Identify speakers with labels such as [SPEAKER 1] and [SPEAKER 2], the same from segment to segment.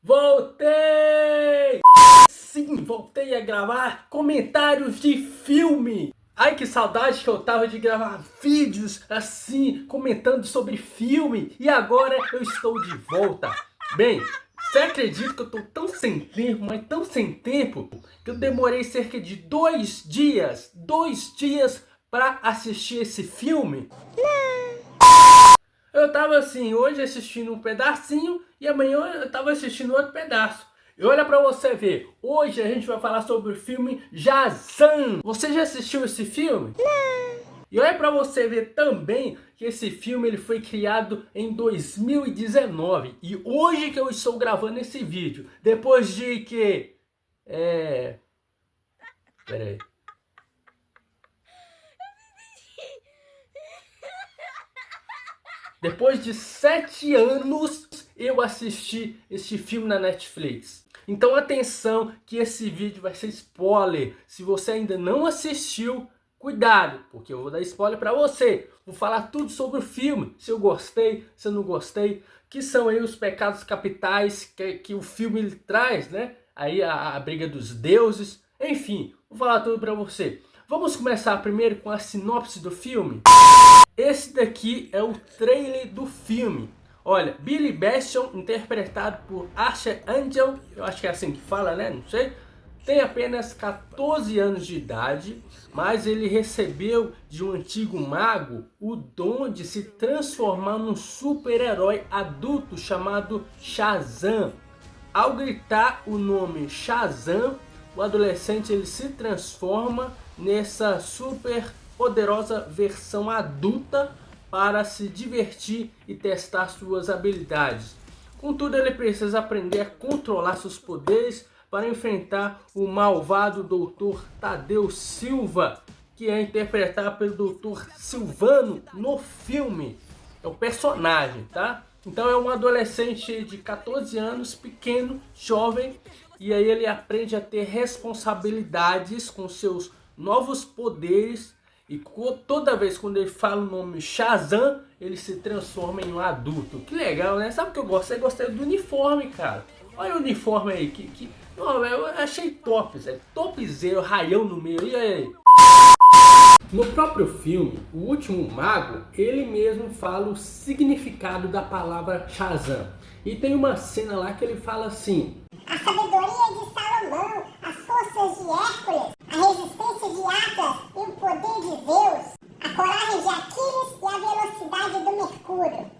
[SPEAKER 1] Voltei! Sim, voltei a gravar comentários de filme. Ai, que saudade que eu tava de gravar vídeos assim, comentando sobre filme. E agora eu estou de volta. Bem, você acredita que eu tô tão sem tempo, mas tão sem tempo, que eu demorei cerca de 2 dias para assistir esse filme? Eu tava assim, hoje assistindo um pedacinho e amanhã eu tava assistindo outro pedaço. E olha pra você ver, hoje a gente vai falar sobre o filme Shazam. Você já assistiu esse filme? Não. E olha pra você ver também que esse filme ele foi criado em 2019. E hoje que eu estou gravando esse vídeo, depois de que... Pera aí. Depois de 7 anos eu assisti este filme na Netflix. Então atenção que esse vídeo vai ser spoiler. Se você ainda não assistiu, cuidado, porque eu vou dar spoiler para você. Vou falar tudo sobre o filme, se eu gostei, se eu não gostei, que são aí os pecados capitais que o filme ele traz, né? Aí a briga dos deuses, enfim, vou falar tudo para você. Vamos começar primeiro com a sinopse do filme. Esse daqui é o trailer do filme. Olha, Billy Batson, interpretado por Asher Angel, eu acho que é assim que fala, né? Não sei. Tem apenas 14 anos de idade, mas ele recebeu de um antigo mago o dom de se transformar num super-herói adulto chamado Shazam. Ao gritar o nome Shazam, o adolescente ele se transforma nessa super poderosa versão adulta para se divertir e testar suas habilidades. Contudo, ele precisa aprender a controlar seus poderes para enfrentar o malvado Dr. Tadeu Silva, que é interpretado pelo Dr. Silvano no filme. É o personagem, tá? Então é um adolescente de 14 anos, pequeno, jovem, e aí ele aprende a ter responsabilidades com seus novos poderes. E toda vez quando ele fala o nome Shazam, ele se transforma em um adulto. Que legal, né? Sabe o que eu gostei? Eu gostei do uniforme, cara. Olha o uniforme aí. Não, eu achei top, Zé. Topzera, raião no meio. E aí? No próprio filme, o último mago, ele mesmo fala o significado da palavra Shazam. E tem uma cena lá que ele fala assim:
[SPEAKER 2] a sabedoria de Salomão, as forças de Hércules, a resistência de Atlas e o poder de Zeus, a coragem de Aquiles e a velocidade do Mercúrio.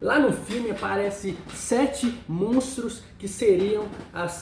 [SPEAKER 1] Lá no filme aparecem 7 monstros que seriam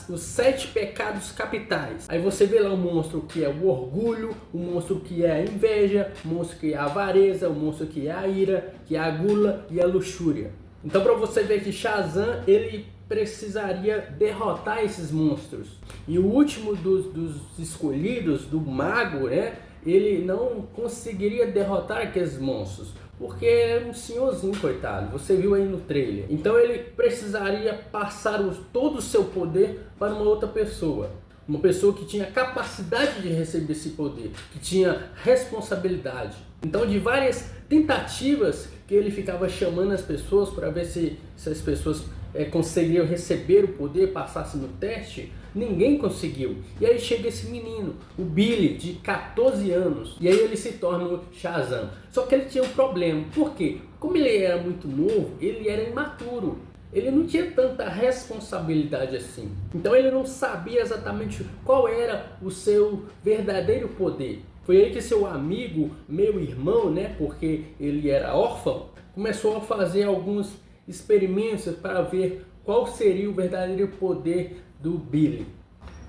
[SPEAKER 1] os 7 pecados capitais. Aí você vê lá o monstro que é o orgulho, o monstro que é a inveja, o monstro que é a avareza, o monstro que é a ira, que é a gula e a luxúria. Então para você ver que Shazam ele precisaria derrotar esses monstros. E o último dos escolhidos, do mago, né? Ele não conseguiria derrotar aqueles monstros, porque é um senhorzinho, coitado. Você viu aí no trailer. Então ele precisaria passar todo o seu poder para uma outra pessoa. Uma pessoa que tinha capacidade de receber esse poder, que tinha responsabilidade. Então de várias tentativas que ele ficava chamando as pessoas para ver se as pessoas conseguiriam receber o poder, passasse no teste, ninguém conseguiu. E aí chega esse menino, o Billy, de 14 anos, e aí ele se torna o Shazam. Só que ele tinha um problema, por quê? Como ele era muito novo, ele era imaturo. Ele não tinha tanta responsabilidade assim. Então ele não sabia exatamente qual era o seu verdadeiro poder. Foi aí que seu amigo, meu irmão, né, porque ele era órfão, começou a fazer alguns experimentos para ver qual seria o verdadeiro poder do Billy.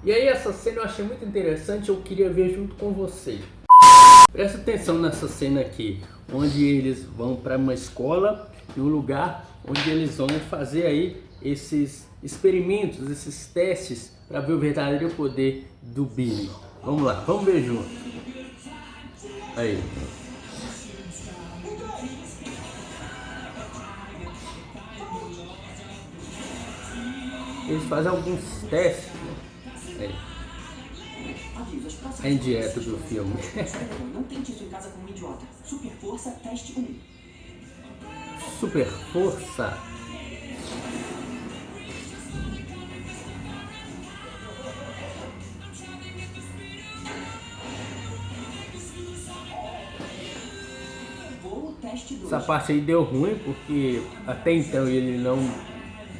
[SPEAKER 1] E aí essa cena eu achei muito interessante, eu queria ver junto com você. Presta atenção nessa cena aqui, onde eles vão para uma escola e um lugar onde eles vão fazer aí esses experimentos, esses testes para ver o verdadeiro poder do Billy. Vamos lá, vamos ver junto. Aí. Eles fazem alguns testes, né? É indireto do filme.
[SPEAKER 3] Não tente isso em casa com um idiota. Super força, teste 1.
[SPEAKER 1] Super força.
[SPEAKER 3] Teste 2.
[SPEAKER 1] Essa parte aí deu ruim, porque até então ele não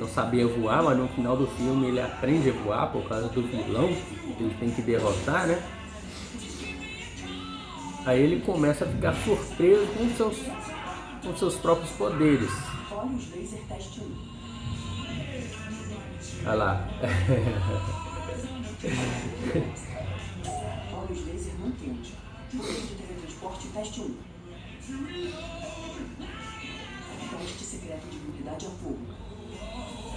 [SPEAKER 1] sabia voar, mas no final do filme ele aprende a voar por causa do vilão que ele tem que derrotar, né? Aí ele começa a ficar surpreso com seus próprios poderes.
[SPEAKER 3] Olhos laser teste 1.
[SPEAKER 1] Olha lá.
[SPEAKER 3] Olhos laser não quente. Poder de teletransporte teste 1. Teste secreto de imunidade a fogo.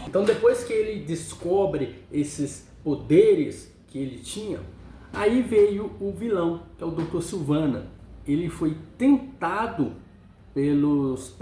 [SPEAKER 1] Então depois que ele descobre esses poderes que ele tinha, aí veio o vilão, que é o Dr. Sivana. Ele foi tentado pelos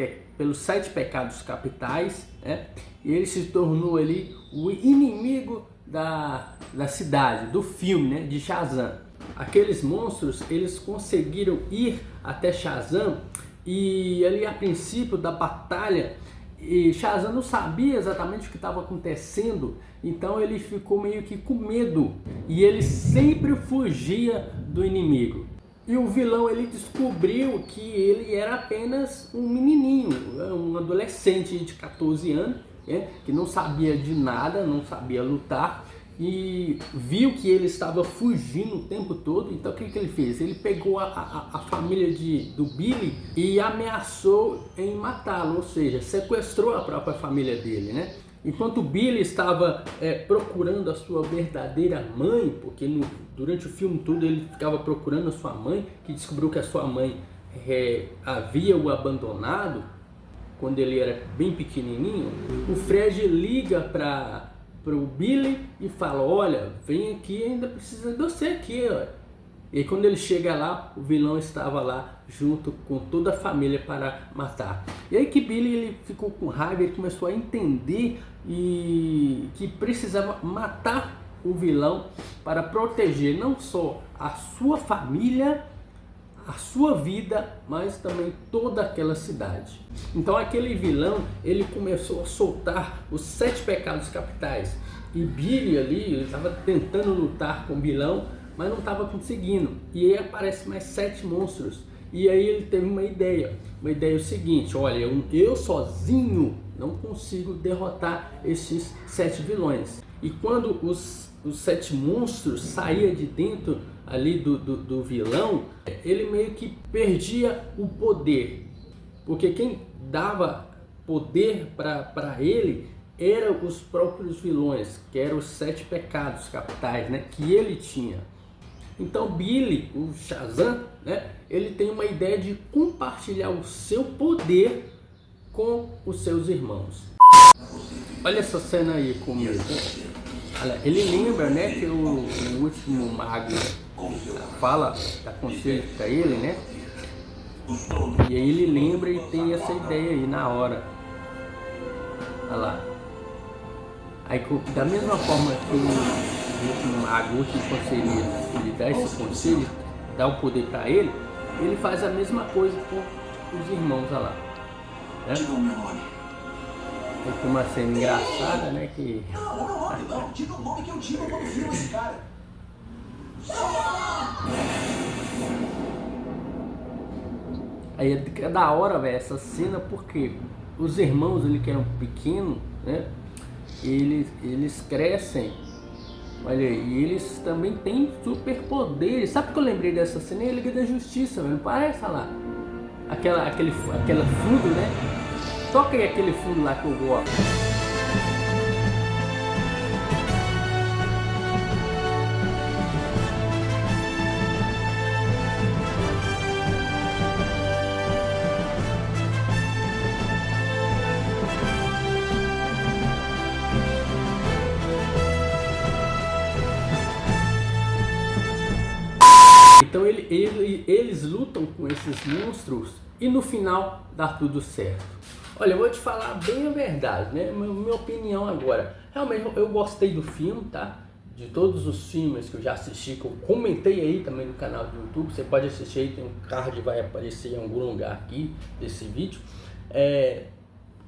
[SPEAKER 1] 7 pecados capitais, né? E ele se tornou ali o inimigo da cidade, do filme, né? De Shazam. Aqueles monstros, eles conseguiram ir até Shazam e ali a princípio da batalha, e Shazam não sabia exatamente o que estava acontecendo, então ele ficou meio que com medo e ele sempre fugia do inimigo. E o vilão, ele descobriu que ele era apenas um menininho, um adolescente de 14 anos, né, que não sabia de nada, não sabia lutar, e viu que ele estava fugindo o tempo todo. Então o que ele fez? Ele pegou a família do Billy e ameaçou em matá-lo, ou seja, sequestrou a própria família dele, né? Enquanto o Billy estava procurando a sua verdadeira mãe, porque durante o filme todo ele ficava procurando a sua mãe, que descobriu que a sua mãe havia o abandonado quando ele era bem pequenininho. O Fred liga para o Billy e fala: olha, vem aqui, ainda precisa de você aqui, ó. E aí, quando ele chega lá, o vilão estava lá junto com toda a família para matar. E aí que Billy, ele ficou com raiva, ele começou a entender que precisava matar o vilão para proteger não só a sua família, a sua vida, mas também toda aquela cidade. Então aquele vilão, ele começou a soltar os 7 pecados capitais. E Billy ali estava tentando lutar com o vilão, mas não estava conseguindo. E aí aparecem mais 7 monstros. E aí ele teve uma ideia. Uma ideia é o seguinte: olha, eu sozinho não consigo derrotar esses 7 vilões. E quando os 7 monstros saíam de dentro ali do vilão, ele meio que perdia o poder. Porque quem dava poder para ele eram os próprios vilões, que eram os 7 pecados capitais, né, que ele tinha. Então Billy, o Shazam, né, ele tem uma ideia de compartilhar o seu poder com os seus irmãos. Olha essa cena aí comigo. Olha, ele lembra, né, que o último mago fala, dá conselho para ele, né? E aí ele lembra e tem essa ideia aí na hora. Olha lá. Aí, da mesma forma que o último mago, o último conselheiro, ele dá esse conselho, dá o poder para ele faz a mesma coisa com os irmãos, olha lá. Né?
[SPEAKER 3] Diga o meu nome.
[SPEAKER 1] Tem uma cena engraçada, né, que...
[SPEAKER 3] Não, diga o nome que eu digo quando viro esse cara.
[SPEAKER 1] Aí é da hora, velho, essa cena, porque os irmãos ali que eram pequenos, né, eles crescem, olha aí, e eles também têm superpoderes. Sabe por que eu lembrei dessa cena? É a Liga da Justiça, velho, parece lá, aquela fundo, né? Toca aí aquele fundo lá que eu gosto. Então eles lutam com esses monstros e no final dá tudo certo. Olha, eu vou te falar bem a verdade, né? Minha opinião agora. Realmente eu gostei do filme, tá? De todos os filmes que eu já assisti, que eu comentei aí também no canal do YouTube. Você pode assistir aí, tem um card que vai aparecer em algum lugar aqui desse vídeo.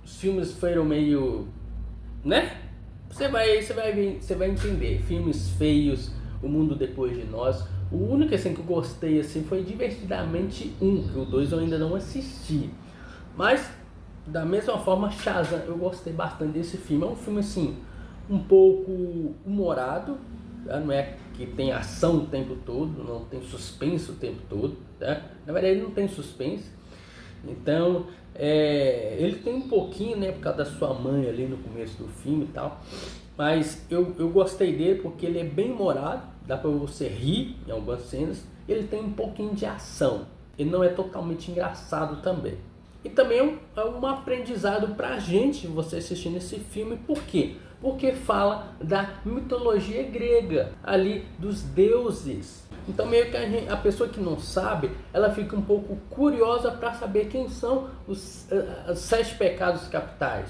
[SPEAKER 1] Os filmes foram meio, né? Você vai entender. Filmes feios, O Mundo Depois de Nós. O único assim que eu gostei assim foi Divertidamente 1, que o 2 eu ainda não assisti. Mas, da mesma forma, Shazam, eu gostei bastante desse filme. É um filme, assim, um pouco humorado, tá? Não é que tem ação o tempo todo, não tem suspense o tempo todo, tá? Na verdade, ele não tem suspense. Então, ele tem um pouquinho, né, por causa da sua mãe ali no começo do filme e tal. Mas eu gostei dele porque ele é bem humorado, dá pra você rir em algumas cenas. Ele tem um pouquinho de ação, ele não é totalmente engraçado também. E também é um aprendizado pra gente, você assistindo esse filme. Por quê? Porque fala da mitologia grega, ali dos deuses. Então meio que a pessoa que não sabe, ela fica um pouco curiosa para saber quem são os 7 pecados capitais.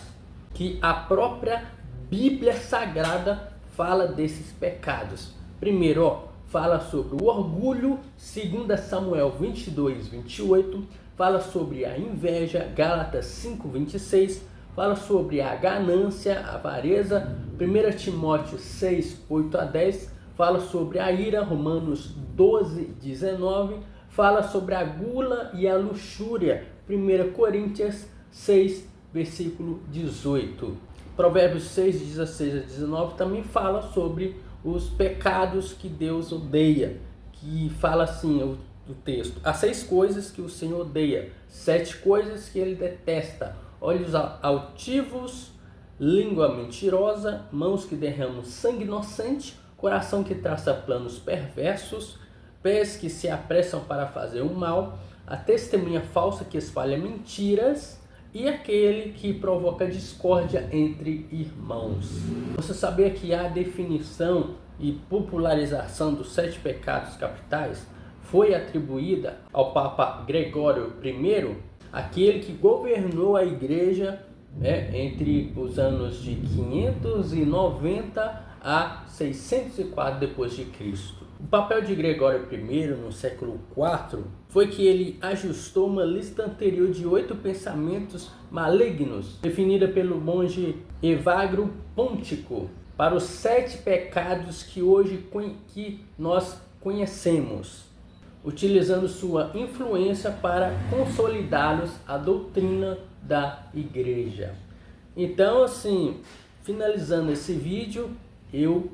[SPEAKER 1] Que a própria Bíblia Sagrada fala desses pecados. Primeiro, fala sobre o orgulho, 2 Samuel 22, 28. Fala sobre a inveja, Gálatas 5, 26. Fala sobre a ganância, a avareza, 1 Timóteo 6, 8 a 10. Fala sobre a ira, Romanos 12, 19. Fala sobre a gula e a luxúria, 1 Coríntios 6, versículo 18. Provérbios 6, 16 a 19 também fala sobre os pecados que Deus odeia, que fala assim o texto: as 6 coisas que o Senhor odeia, 7 coisas que ele detesta: olhos altivos, língua mentirosa, mãos que derramam sangue inocente, coração que traça planos perversos, pés que se apressam para fazer o mal, a testemunha falsa que espalha mentiras e aquele que provoca discórdia entre irmãos. Você sabia que a definição e popularização dos 7 pecados capitais foi atribuída ao Papa Gregório I, aquele que governou a igreja entre os anos de 590 a 604 depois de Cristo. O papel de Gregório I no século IV foi que ele ajustou uma lista anterior de 8 pensamentos malignos, definida pelo monge Evagro Pontico, para os 7 pecados que hoje nós conhecemos, utilizando sua influência para consolidá-los à doutrina da igreja. Então, assim, finalizando esse vídeo, eu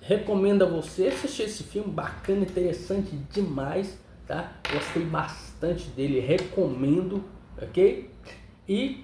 [SPEAKER 1] recomendo a você assistir esse filme, bacana, interessante demais, tá? Gostei bastante dele, recomendo, ok? E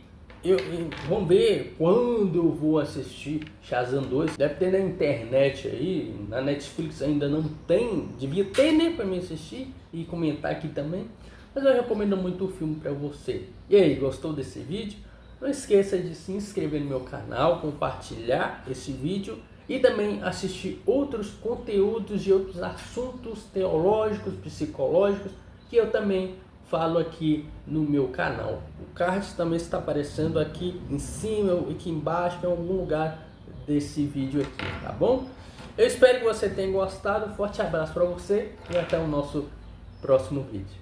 [SPEAKER 1] vamos ver quando eu vou assistir Shazam 2. Deve ter na internet aí, na Netflix ainda não tem, devia ter, né, para mim assistir e comentar aqui também. Mas eu recomendo muito o filme para você. E aí, gostou desse vídeo? Não esqueça de se inscrever no meu canal, compartilhar esse vídeo e também assistir outros conteúdos de outros assuntos teológicos, psicológicos, que eu também falo aqui no meu canal. O card também está aparecendo aqui em cima e aqui embaixo, em algum lugar desse vídeo aqui, tá bom? Eu espero que você tenha gostado, um forte abraço para você e até o nosso próximo vídeo.